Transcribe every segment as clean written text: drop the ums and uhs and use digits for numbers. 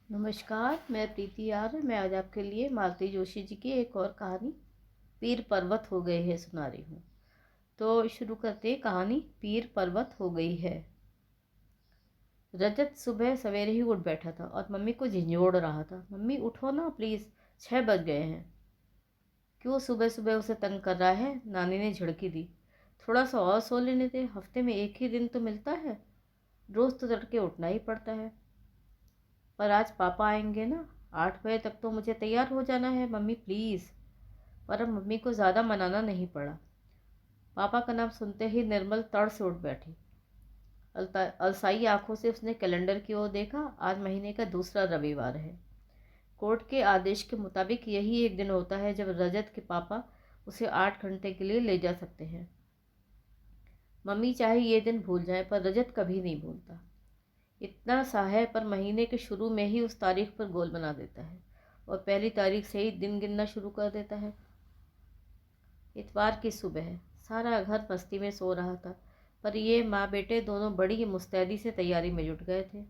नमस्कार, मैं प्रीति आर्य। मैं आज आपके लिए मालती जोशी जी की एक और कहानी पीर पर्वत हो गई है सुना रही हूँ। तो शुरू करते हैं कहानी। पीर पर्वत हो गई है। रजत सुबह सवेरे ही उठ बैठा था और मम्मी को झिंझोड़ रहा था। मम्मी उठो ना प्लीज़, 6 बज गए हैं। क्यों सुबह सुबह उसे तंग कर रहा है? नानी ने झिड़की दी। थोड़ा सा और सो लेने दे, हफ्ते में एक ही दिन तो मिलता है, रोज़ तो तड़के उठना ही पड़ता है। पर आज पापा आएंगे ना, 8 बजे तक तो मुझे तैयार हो जाना है मम्मी प्लीज़। पर अब मम्मी को ज़्यादा मनाना नहीं पड़ा। पापा का नाम सुनते ही निर्मल तड़ से उठ बैठी। अलसाई आंखों से उसने कैलेंडर की ओर देखा। आज महीने का दूसरा रविवार है। कोर्ट के आदेश के मुताबिक यही एक दिन होता है जब रजत के पापा उसे 8 घंटे के लिए ले जा सकते हैं। मम्मी चाहे ये दिन भूल जाए पर रजत कभी नहीं भूलता। इतना सा है पर महीने के शुरू में ही उस तारीख पर गोल बना देता है और पहली तारीख से ही दिन गिनना शुरू कर देता है। इतवार की सुबह है। सारा घर मस्ती में सो रहा था, पर ये माँ बेटे दोनों बड़ी ही मुस्तैदी से तैयारी में जुट गए थे।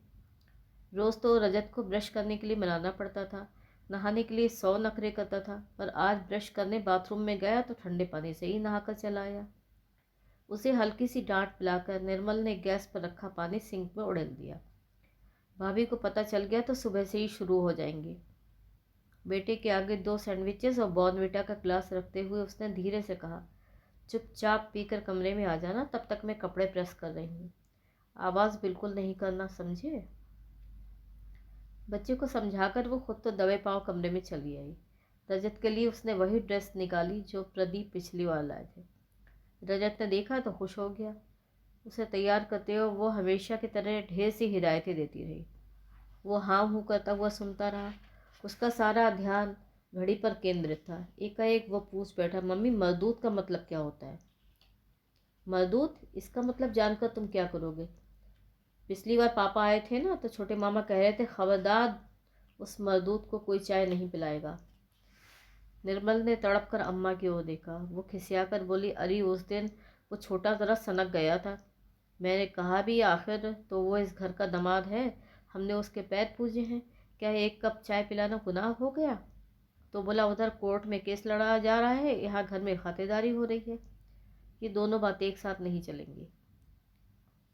रोज़ तो रजत को ब्रश करने के लिए मनाना पड़ता था, नहाने के लिए 100 नखरे करता था, पर आज ब्रश करने बाथरूम में गया तो ठंडे पानी से ही नहाकर चला आया। उसे हल्की सी डांट पिलाकर निर्मल ने गैस पर रखा पानी सिंक में उड़ेल दिया। भाभी को पता चल गया तो सुबह से ही शुरू हो जाएंगे। बेटे के आगे 2 सैंडविचेस और बॉर्नविटा का ग्लास रखते हुए उसने धीरे से कहा, चुपचाप पीकर कमरे में आ जाना, तब तक मैं कपड़े प्रेस कर रही हूँ। आवाज़ बिल्कुल नहीं करना, समझे? बच्चे को समझाकर वो खुद तो दबे पांव कमरे में चली आई। रजत के लिए उसने वही ड्रेस निकाली जो प्रदीप पिछली बार लाए थे। रजत ने देखा तो खुश हो गया। उसे तैयार करते हुए वो हमेशा की तरह ढेर सी हिदायतें देती रही। वो हाँ हूँ करता हुआ सुनता रहा। उसका सारा ध्यान घड़ी पर केंद्रित था। एकाएक वो पूछ बैठा, मम्मी मरदूत का मतलब क्या होता है? मरदूत? इसका मतलब जानकर तुम क्या करोगे? पिछली बार पापा आए थे ना तो छोटे मामा कह रहे थे, खबरदार उस मरदूत को कोई चाय नहीं पिलाएगा। निर्मल ने तड़प कर अम्मा की ओर देखा। वो खिसिया कर बोली, अरे उस दिन वो छोटा ज़रा सनक गया था। मैंने कहा भी आखिर तो वो इस घर का दामाद है, हमने उसके पैर पूजे हैं, क्या एक कप चाय पिलाना गुनाह हो गया? तो बोला, उधर कोर्ट में केस लड़ा जा रहा है, यहाँ घर में खातिरदारी हो रही है, ये दोनों बातें एक साथ नहीं चलेंगी।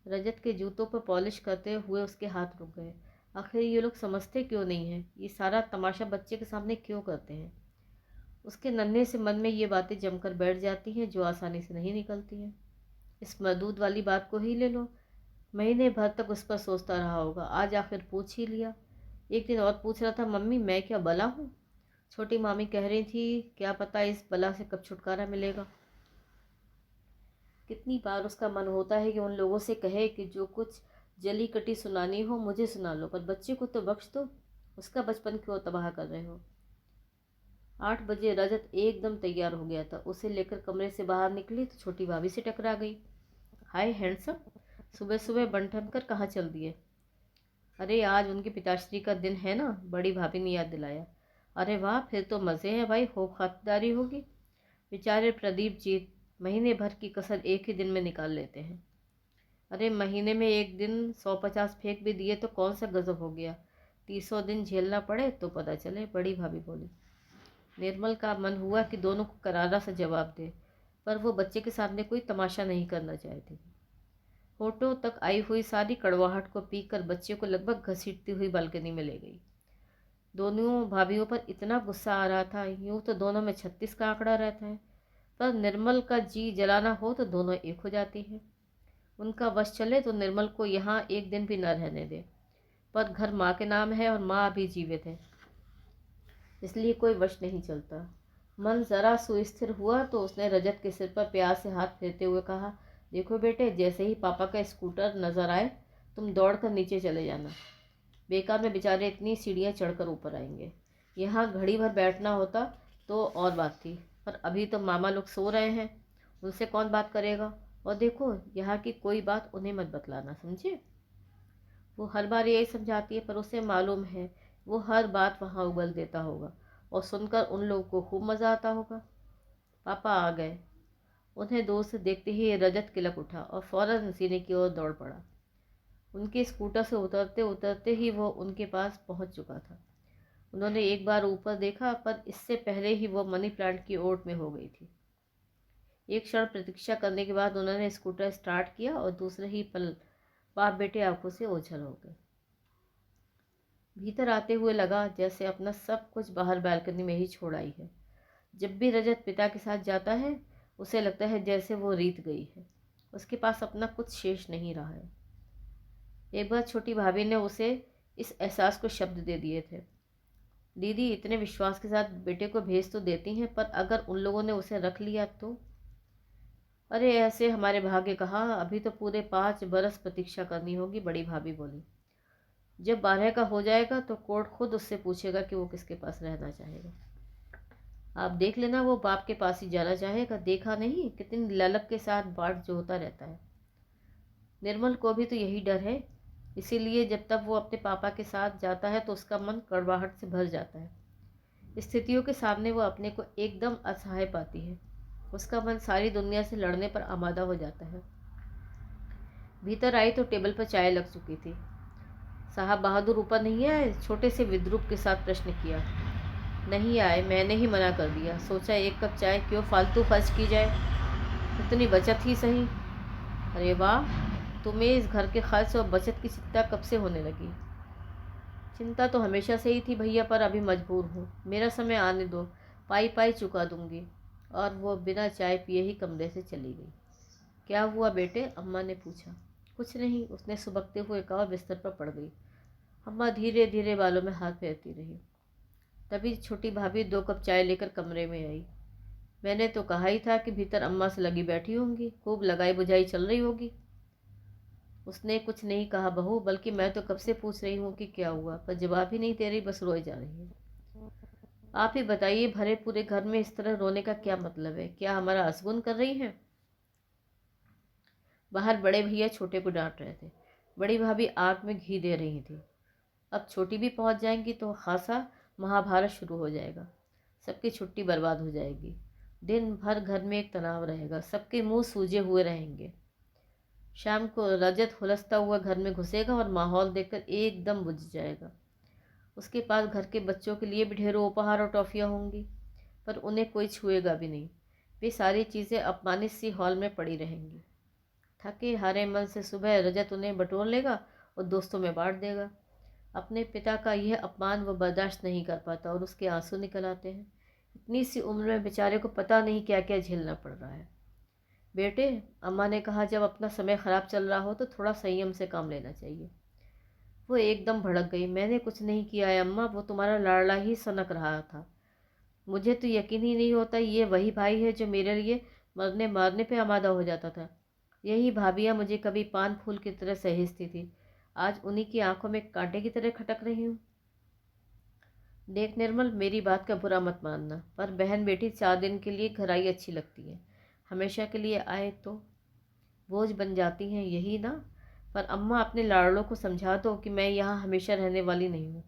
रजत के जूतों पर पॉलिश करते हुए उसके हाथ रुक गए। आखिर ये लोग समझते क्यों नहीं हैं? ये सारा तमाशा बच्चे के सामने क्यों करते हैं? उसके नन्हे से मन में ये बातें जमकर बैठ जाती हैं जो आसानी से नहीं निकलती हैं। इस मरदूद वाली बात को ही ले लो। महीने भर तक उस पर सोचता रहा होगा, आज आखिर पूछ ही लिया। एक दिन और पूछ रहा था, मम्मी मैं क्या बला हूँ? छोटी मामी कह रही थी, क्या पता इस बला से कब छुटकारा मिलेगा। कितनी बार उसका मन होता है कि उन लोगों से कहे कि जो कुछ जली कटी सुनानी हो मुझे सुना लो, पर बच्चे को तो बख्श दो, उसका बचपन क्यों तबाह कर रहे हो। 8 बजे रजत एकदम तैयार हो गया था। उसे लेकर कमरे से बाहर निकली तो छोटी भाभी से टकरा गई। हाय हैंडसम, सुबह सुबह बन ठन कर कहाँ चल दिए? अरे आज उनके पिताश्री का दिन है ना, बड़ी भाभी ने याद दिलाया। अरे वाह, फिर तो मज़े हैं भाई, खूब खातिरदारी होगी। बेचारे प्रदीप जी महीने भर की कसर एक ही दिन में निकाल लेते हैं। अरे महीने में एक दिन 150 फेंक भी दिए तो कौन सा गजब हो गया? 30 दिन झेलना पड़े तो पता चले, बड़ी भाभी बोली। निर्मल का मन हुआ कि दोनों को करारा सा जवाब दे, पर वो बच्चे के सामने कोई तमाशा नहीं करना चाहती। होठों तक आई हुई सारी कड़वाहट को पीकर बच्चे को लगभग घसीटती हुई बालकनी में ले गई। दोनों भाभीियों पर इतना गुस्सा आ रहा था, यूं तो दोनों में 36 का आंकड़ा रहता है, पर निर्मल का जी जलाना हो तो दोनों एक हो जाती हैं। उनका वश चले तो निर्मल को यहाँ एक दिन भी न रहने दे, पर घर माँ के नाम है और माँ अभी जीवित है, इसलिए कोई वश नहीं चलता। मन ज़रा सुस्थिर हुआ तो उसने रजत के सिर पर प्यार से हाथ फेरते हुए कहा, देखो बेटे, जैसे ही पापा का स्कूटर नज़र आए तुम दौड़ कर नीचे चले जाना। बेकार में बेचारे इतनी सीढ़ियाँ चढ़कर ऊपर आएंगे। यहाँ घड़ी भर बैठना होता तो और बात थी, पर अभी तो मामा लोग सो रहे हैं, उनसे कौन बात करेगा। और देखो, यहाँ की कोई बात उन्हें मत बतलाना, समझे? वो हर बार यही समझाती है, पर उसे मालूम है वो हर बात वहाँ उगल देता होगा और सुनकर उन लोगों को खूब मज़ा आता होगा। पापा आ गए। उन्हें दूर से देखते ही रजत किलक उठा और फौरन सीने की ओर दौड़ पड़ा। उनके स्कूटर से उतरते उतरते ही वो उनके पास पहुंच चुका था। उन्होंने एक बार ऊपर देखा, पर इससे पहले ही वो मनी प्लांट की ओट में हो गई थी। एक क्षण प्रतीक्षा करने के बाद उन्होंने स्कूटर स्टार्ट किया और दूसरे ही पल बाप बेटे आंखों से ओझल हो गए। भीतर आते हुए लगा जैसे अपना सब कुछ बाहर बालकनी में ही छोड़ आई है। जब भी रजत पिता के साथ जाता है, उसे लगता है जैसे वो रीत गई है, उसके पास अपना कुछ शेष नहीं रहा है। एक बार छोटी भाभी ने उसे इस एहसास को शब्द दे दिए थे, दीदी इतने विश्वास के साथ बेटे को भेज तो देती हैं, पर अगर उन लोगों ने उसे रख लिया तो? अरे ऐसे हमारे भाग्य कहा, अभी तो पूरे 5 बरस प्रतीक्षा करनी होगी, बड़ी भाभी बोली। जब 12 का हो जाएगा तो कोर्ट खुद उससे पूछेगा कि वो किसके पास रहना चाहेगा। आप देख लेना, वो बाप के पास ही जाना चाहेगा। देखा नहीं कितनी ललक के साथ बाट जोहता रहता है। निर्मल को भी तो यही डर है, इसीलिए जब तक वो अपने पापा के साथ जाता है तो उसका मन कड़वाहट से भर जाता है। स्थितियों के सामने वो अपने को एकदम असहाय पाती है। उसका मन सारी दुनिया से लड़ने पर आमादा हो जाता है। भीतर आई तो टेबल पर चाय लग चुकी थी। साहब बहादुर ऊपर नहीं आए? छोटे से विद्रूप के साथ प्रश्न किया। नहीं आए, मैंने ही मना कर दिया। सोचा एक कप चाय क्यों फालतू खर्च की जाए, इतनी बचत ही सही। अरे वाह, तुम्हें इस घर के खर्च और बचत की चिंता कब से होने लगी? चिंता तो हमेशा से ही थी भैया, पर अभी मजबूर हूँ। मेरा समय आने दो, पाई पाई चुका दूंगी। और वो बिना चाय पिए ही कमरे से चली गई। क्या हुआ बेटे? अम्मा ने पूछा। कुछ नहीं, उसने सुबकते हुए कहा और बिस्तर पर पड़ गई। अम्मा धीरे धीरे बालों में हाथ फेरती रही। तभी छोटी भाभी 2 कप चाय लेकर कमरे में आई। मैंने तो कहा ही था कि भीतर अम्मा से लगी बैठी होंगी, खूब लगाई बुझाई चल रही होगी। उसने कुछ नहीं कहा बहू, बल्कि मैं तो कब से पूछ रही हूँ कि क्या हुआ, पर जवाब ही नहीं दे रही, बस रोए जा रही है। आप ही बताइए, भरे पूरे घर में इस तरह रोने का क्या मतलब है? क्या हमारा असगुन कर रही हैं? बाहर बड़े भैया छोटे को डांट रहे थे। बड़ी भाभी आग में घी दे रही थी। अब छोटी भी पहुंच जाएंगी तो खासा महाभारत शुरू हो जाएगा। सबकी छुट्टी बर्बाद हो जाएगी। दिन भर घर में एक तनाव रहेगा, सबके मुंह सूजे हुए रहेंगे। शाम को रजत हुलसता हुआ घर में घुसेगा और माहौल देखकर एकदम बुझ जाएगा। उसके पास घर के बच्चों के लिए भी ढेरों उपहार और टॉफियाँ होंगी, पर उन्हें कोई छुएगा भी नहीं। वे सारी चीज़ें अपमानित सी हॉल में पड़ी रहेंगी। थके हारे मन से सुबह रजत उन्हें बटोर लेगा और दोस्तों में बांट देगा। अपने पिता का यह अपमान वो बर्दाश्त नहीं कर पाता और उसके आंसू निकल आते हैं। इतनी सी उम्र में बेचारे को पता नहीं क्या क्या झेलना पड़ रहा है। बेटे, अम्मा ने कहा जब अपना समय ख़राब चल रहा हो तो थोड़ा संयम से काम लेना चाहिए। वो एकदम भड़क गई। मैंने कुछ नहीं किया है अम्मा, वो तुम्हारा लाडला ही सनक रहा था। मुझे तो यकीन ही नहीं होता ये वही भाई है जो मेरे लिए मरने मारने पे आमादा हो जाता था। यही भाभियाँ मुझे कभी पान फूल की तरह सहेजती थी, आज उन्हीं की आंखों में कांटे की तरह खटक रही हूँ। देख निर्मल, मेरी बात का बुरा मत मानना, पर बहन बेटी 4 दिन के लिए घर आई अच्छी लगती है, हमेशा के लिए आए तो बोझ बन जाती हैं, यही ना? पर अम्मा अपने लाड़लों को समझा दो कि मैं यहाँ हमेशा रहने वाली नहीं हूँ।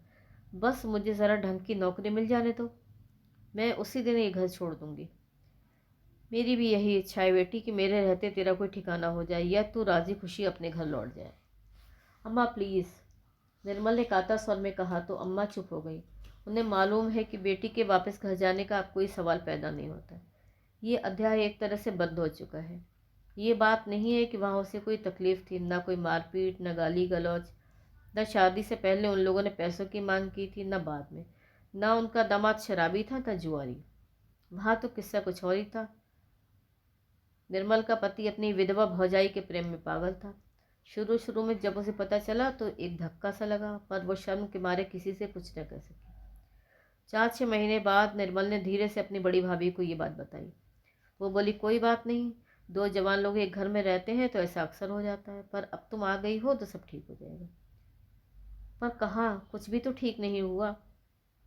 बस मुझे ज़रा ढंग की नौकरी मिल जाने दो, मैं उसी दिन ये घर छोड़ दूँगी। मेरी भी यही इच्छा है बेटी कि मेरे रहते तेरा कोई ठिकाना हो जाए या तू राजी खुशी अपने घर लौट जाए। अम्मा प्लीज़, निर्मल ने कातर स्वर में कहा तो अम्मा चुप हो गई। उन्हें मालूम है कि बेटी के वापस घर जाने का अब कोई सवाल पैदा नहीं होता। ये अध्याय एक तरह से बंद हो चुका है। ये बात नहीं है कि वहाँ उसे कोई तकलीफ़ थी, ना कोई मारपीट, न गाली गलौज, न शादी से पहले उन लोगों ने पैसों की मांग की थी, न बाद में। न उनका दामाद शराबी था, न जुआरी। वहाँ तो किस्सा कुछ और ही था। निर्मल का पति अपनी विधवा भौजाई के प्रेम में पागल था। शुरू शुरू में जब उसे पता चला तो एक धक्का सा लगा, पर वो शर्म के मारे किसी से कुछ न कह सकी। 4-6 महीने बाद निर्मल ने धीरे से अपनी बड़ी भाभी को ये बात बताई। वो बोली कोई बात नहीं, 2 जवान लोग एक घर में रहते हैं तो ऐसा अक्सर हो जाता है, पर अब तुम आ गई हो तो सब ठीक हो जाएगा। पर कहाँ, कुछ भी तो ठीक नहीं हुआ।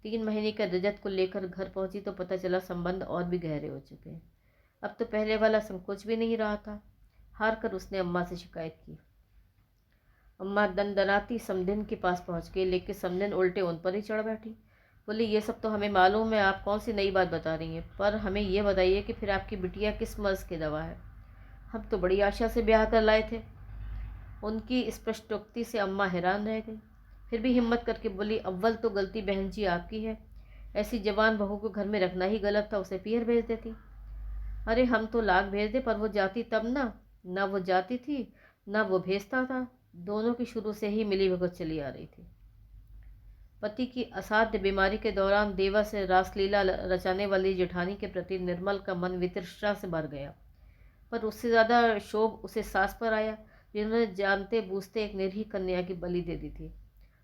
3 महीने का रजत को लेकर घर पहुंची तो पता चला संबंध और भी गहरे हो चुके हैं। अब तो पहले वाला संकोच भी नहीं रहा था। हार कर उसने अम्मा से शिकायत की। अम्मा दनदनाती समधिन के पास पहुंच गई, लेकिन समधिन उल्टे उन पर ही चढ़ बैठी। बोली ये सब तो हमें मालूम है, आप कौन सी नई बात बता रही हैं, पर हमें ये बताइए कि फिर आपकी बिटिया किस मर्ज़ की दवा है। हम तो बड़ी आशा से ब्याह कर लाए थे। उनकी स्पष्टोक्ति से अम्मा हैरान रह गई, फिर भी हिम्मत करके बोली, अव्वल तो गलती बहन जी आपकी है, ऐसी जवान बहू को घर में रखना ही गलत था, उसे पीहर भेज देती। अरे हम तो लाख भेज दे, पर वो जाती तब ना वो जाती थी ना वो भेजता था। दोनों की शुरू से ही मिली भगत चली आ रही थी। पति की असाध्य बीमारी के दौरान देवा से रासलीला रचाने वाली जेठानी के प्रति निर्मल का मन वितृष्णा से भर गया, पर उससे ज़्यादा क्षोभ उसे सास पर आया, जिन्होंने जानते बूझते एक निरीह कन्या की बलि दे दी थी।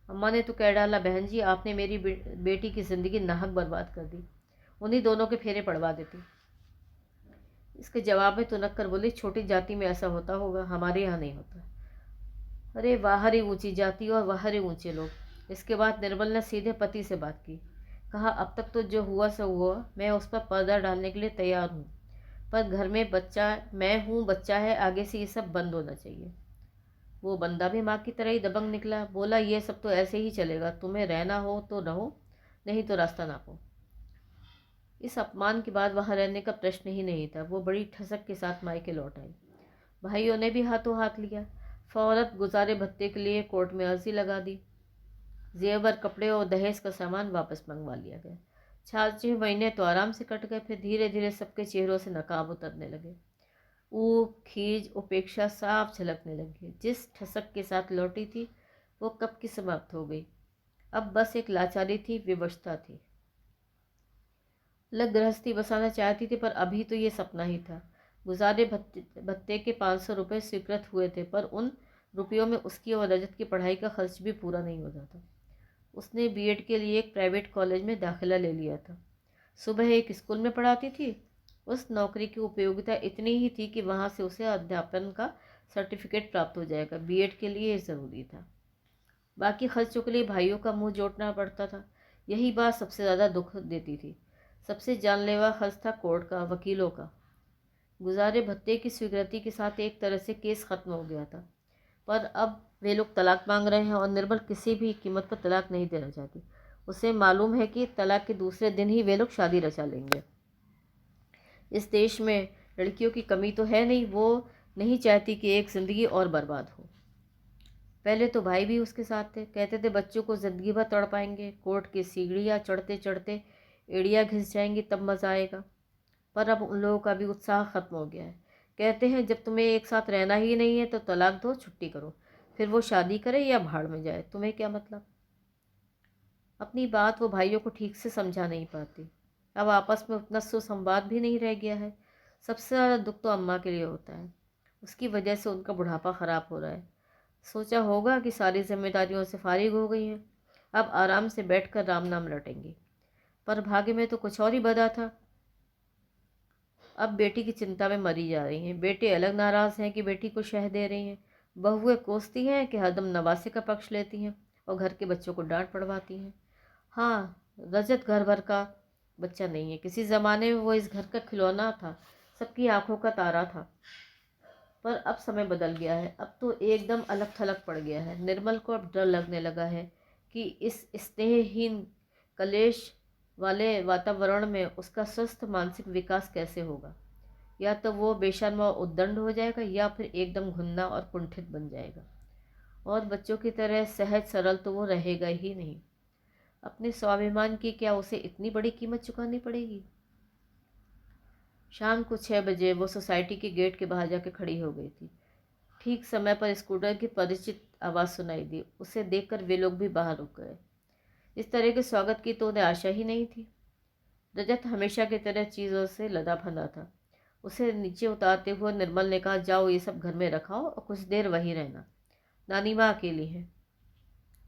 अम्मा ने तो कह डाला, बहन जी आपने मेरी बेटी की ज़िंदगी नाहक बर्बाद कर दी, उन्हीं दोनों के फेरे पड़वा देती। इसके जवाब में तुनक कर बोली, छोटी जाति में ऐसा होता होगा, हमारे यहाँ नहीं होता। अरे बाहर ही ऊंची जाति और बाहर ही ऊंचे लोग। इसके बाद निर्मल ने सीधे पति से बात की। कहा, अब तक तो जो हुआ सो हुआ, मैं उस पर पर्दा डालने के लिए तैयार हूँ, पर घर में बच्चा मैं हूँ, बच्चा है, आगे से ये सब बंद होना चाहिए। वो बंदा भी माँ की तरह ही दबंग निकला। बोला, ये सब तो ऐसे ही चलेगा, तुम्हें रहना हो तो रहो, नहीं तो रास्ता नापो। इस अपमान के बाद वहाँ रहने का प्रश्न ही नहीं था। वो बड़ी ठसक के साथ मायके लौट आई। भाइयों ने भी हाथों हाथ लिया। फौरत गुजारे भत्ते के लिए कोर्ट में अर्जी लगा दी। जेवर, कपड़े और दहेज का सामान वापस मंगवा लिया गया। 4-6 महीने तो आराम से कट गए। फिर धीरे धीरे सबके चेहरों से नकाब उतरने लगे। ऊब, खीज, उपेक्षा साफ झलकने लगी। जिस ठसक के साथ लौटी थी वो कब की समाप्त हो गई। अब बस एक लाचारी थी, विवशता थी। अलग गृहस्थी बसाना चाहती थी, पर अभी तो ये सपना ही था। गुजारे भत्ते के 500 रुपये स्वीकृत हुए थे, पर उन रुपयों में उसकी और रजत की पढ़ाई का खर्च भी पूरा नहीं होता था। उसने बीएड के लिए एक प्राइवेट कॉलेज में दाखिला ले लिया था। सुबह एक स्कूल में पढ़ाती थी। उस नौकरी की उपयोगिता इतनी ही थी कि वहाँ से उसे अध्यापन का सर्टिफिकेट प्राप्त हो जाएगा। बीएड के लिए ज़रूरी था। बाकी खर्चों के लिए भाइयों का मुंह जोतना पड़ता था। यही बात सबसे ज़्यादा दुख देती थी। सबसे जानलेवा खर्च था कोर्ट का, वकीलों का। गुजारे भत्ते की स्वीकृति के साथ एक तरह से केस खत्म हो गया था, पर अब वे लोग तलाक मांग रहे हैं और निर्मल किसी भी कीमत पर तलाक नहीं देना चाहती। उसे मालूम है कि तलाक के दूसरे दिन ही वे लोग शादी रचा लेंगे। इस देश में लड़कियों की कमी तो है नहीं। वो नहीं चाहती कि एक ज़िंदगी और बर्बाद हो। पहले तो भाई भी उसके साथ थे। कहते थे बच्चों को ज़िंदगी भर तड़ पाएंगे, कोर्ट की सीढ़ियाँ चढ़ते चढ़ते एड़ियाँ घिस जाएंगी, तब मज़ा आएगा। पर अब उन लोगों का भी उत्साह खत्म हो गया है। कहते हैं जब तुम्हें एक साथ रहना ही नहीं है तो तलाक दो, छुट्टी करो, फिर वो शादी करे या भाड़ में जाए, तुम्हें क्या मतलब। अपनी बात वो भाइयों को ठीक से समझा नहीं पाती। अब आपस में उतना सुसंवाद भी नहीं रह गया है। सबसे ज़्यादा दुख तो अम्मा के लिए होता है। उसकी वजह से उनका बुढ़ापा ख़राब हो रहा है। सोचा होगा कि सारी जिम्मेदारियों से फारिग हो गई हैं, अब आराम से बैठकर राम नाम रटेंगी, पर भाग्य में तो कुछ और ही बदा था। अब बेटी की चिंता में मरी जा रही हैं। बेटे अलग नाराज़ हैं कि बेटी को शह दे रही हैं। बहुएं कोसती हैं कि हरदम नवासे का पक्ष लेती हैं और घर के बच्चों को डांट पड़वाती हैं। हाँ, रजत घर भर का बच्चा नहीं है। किसी ज़माने में वो इस घर का खिलौना था, सबकी आंखों का तारा था, पर अब समय बदल गया है। अब तो एकदम अलग थलग पड़ गया है। निर्मल को अब डर लगने लगा है कि इस स्नेहहीन कलेश वाले वातावरण में उसका स्वस्थ मानसिक विकास कैसे होगा। या तो वो बेशर्मा और उद्दंड हो जाएगा, या फिर एकदम घुन्ना और कुंठित बन जाएगा। और बच्चों की तरह सहज सरल तो वो रहेगा ही नहीं। अपने स्वाभिमान की क्या उसे इतनी बड़ी कीमत चुकानी पड़ेगी। शाम को 6 बजे वो सोसाइटी के गेट के बाहर जाके खड़ी हो गई थी। ठीक समय पर स्कूटर की परिचित आवाज़ सुनाई दी। उसे देखकर वे लोग भी बाहर रुक गए। इस तरह के स्वागत की तो उन्हें आशा ही नहीं थी। रजत हमेशा की तरह चीज़ों से लदा फंदा था। उसे नीचे उतारते हुए निर्मल ने कहा, जाओ ये सब घर में रखाओ और कुछ देर वहीं रहना, नानी माँ अकेली है।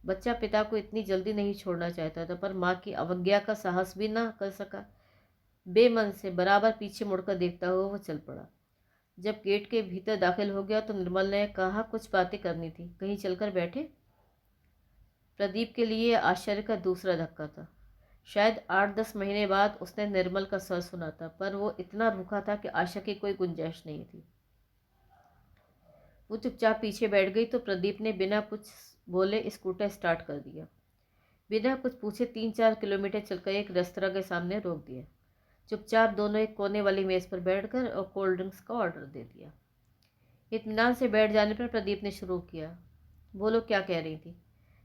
बच्चा पिता को इतनी जल्दी नहीं छोड़ना चाहता था, पर माँ की अवज्ञा का साहस भी ना कर सका। बेमन से बराबर पीछे मुड़कर देखता हुआ वो चल पड़ा। जब गेट के भीतर दाखिल हो गया तो निर्मल ने कहा, कुछ बातें करनी थी, कहीं चलकर बैठे। प्रदीप के लिए आश्चर्य का दूसरा धक्का था। शायद 8-10 महीने बाद उसने निर्मल का स्वर सुना था, पर वो इतना रूखा था कि आशा की कोई गुंजाइश नहीं थी। वो चुपचाप पीछे बैठ गई तो प्रदीप ने बिना कुछ बोले स्कूटर स्टार्ट कर दिया। बिना कुछ पूछे 3-4 किलोमीटर चलकर एक रेस्तरां के सामने रोक दिया। चुपचाप दोनों एक कोने वाली मेज़ पर बैठकर और कोल्ड ड्रिंक्स का ऑर्डर दे दिया। इत्मीनान से बैठ जाने पर प्रदीप ने शुरू किया। बोलो, क्या कह रही थी?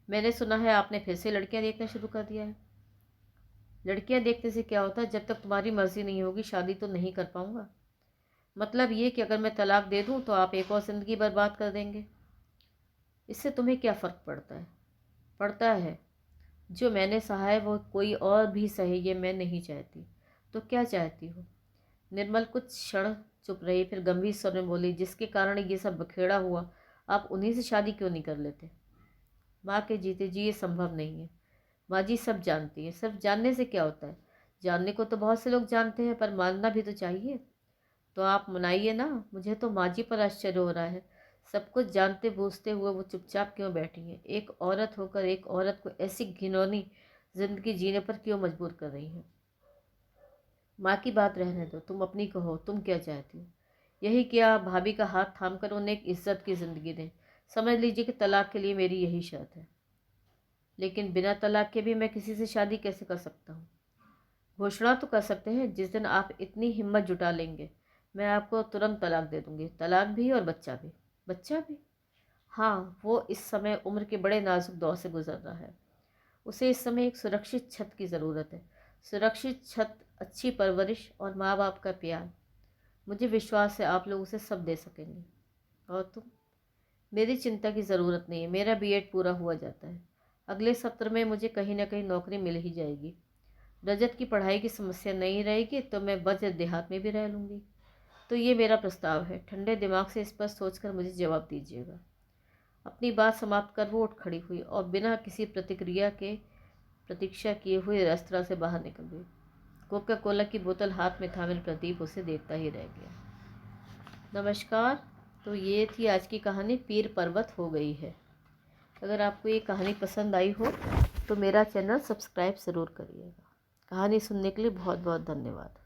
मैंने सुना है आपने फिर से लड़कियां देखना शुरू कर दिया है। लड़कियां देखने से क्या होता है? जब तक तुम्हारी मर्जी नहीं होगी शादी तो नहीं कर पाऊंगा। मतलब ये कि अगर मैं तलाक दे दूं तो आप एक और ज़िंदगी बर्बाद कर देंगे। इससे तुम्हें क्या फ़र्क पड़ता है? पड़ता है। जो मैंने सहा है वो कोई और भी सहे, ये मैं नहीं चाहती। तो क्या चाहती हो? निर्मल कुछ क्षण चुप रही, फिर गंभीर स्वर में बोली, जिसके कारण ये सब बखेड़ा हुआ, आप उन्हीं से शादी क्यों नहीं कर लेते? माँ के जीते जी ये संभव नहीं है। माँ जी सब जानती है। सिर्फ जानने से क्या होता है? जानने को तो बहुत से लोग जानते हैं, पर मानना भी तो चाहिए। तो आप मनाइए ना। मुझे तो माँ जी पर आश्चर्य हो रहा है। सब कुछ जानते बूझते हुए वो चुपचाप क्यों बैठी हैं? एक औरत होकर एक औरत को ऐसी घिनौनी जिंदगी जीने पर क्यों मजबूर कर रही हैं? माँ की बात रहने दो, तुम अपनी कहो, तुम क्या चाहती हो? यही क्या भाभी का हाथ थाम कर उन्हें एक इज्जत की ज़िंदगी दें। समझ लीजिए कि तलाक के लिए मेरी यही शर्त है। लेकिन बिना तलाक के भी मैं किसी से शादी कैसे कर सकता हूँ? घोषणा तो कर सकते हैं। जिस दिन आप इतनी हिम्मत जुटा लेंगे मैं आपको तुरंत तलाक दे दूंगी। तलाक भी और बच्चा भी। बच्चा भी? हाँ, वो इस समय उम्र के बड़े नाजुक दौर से गुजर रहा है। उसे इस समय एक सुरक्षित छत की ज़रूरत है। सुरक्षित छत, अच्छी परवरिश और माँ बाप का प्यार। मुझे विश्वास है आप लोग उसे सब दे सकेंगे। और तुम? मेरी चिंता की ज़रूरत नहीं है। मेरा बीएड पूरा हुआ जाता है। अगले सत्र में मुझे कहीं ना कहीं नौकरी मिल ही जाएगी। रजत की पढ़ाई की समस्या नहीं रहेगी तो मैं वज्र देहात में भी रह लूँगी। तो ये मेरा प्रस्ताव है। ठंडे दिमाग से इस पर सोचकर मुझे जवाब दीजिएगा। अपनी बात समाप्त कर वो उठ खड़ी हुई और बिना किसी प्रतिक्रिया के प्रतीक्षा किए हुए रेस्तरां से बाहर निकल गई। कोका कोला की बोतल हाथ में थामे प्रदीप उसे देखता ही रह गया। नमस्कार। तो ये थी आज की कहानी, पीर पर्वत हो गई है। अगर आपको ये कहानी पसंद आई हो तो मेरा चैनल सब्सक्राइब ज़रूर करिएगा। कहानी सुनने के लिए बहुत बहुत धन्यवाद।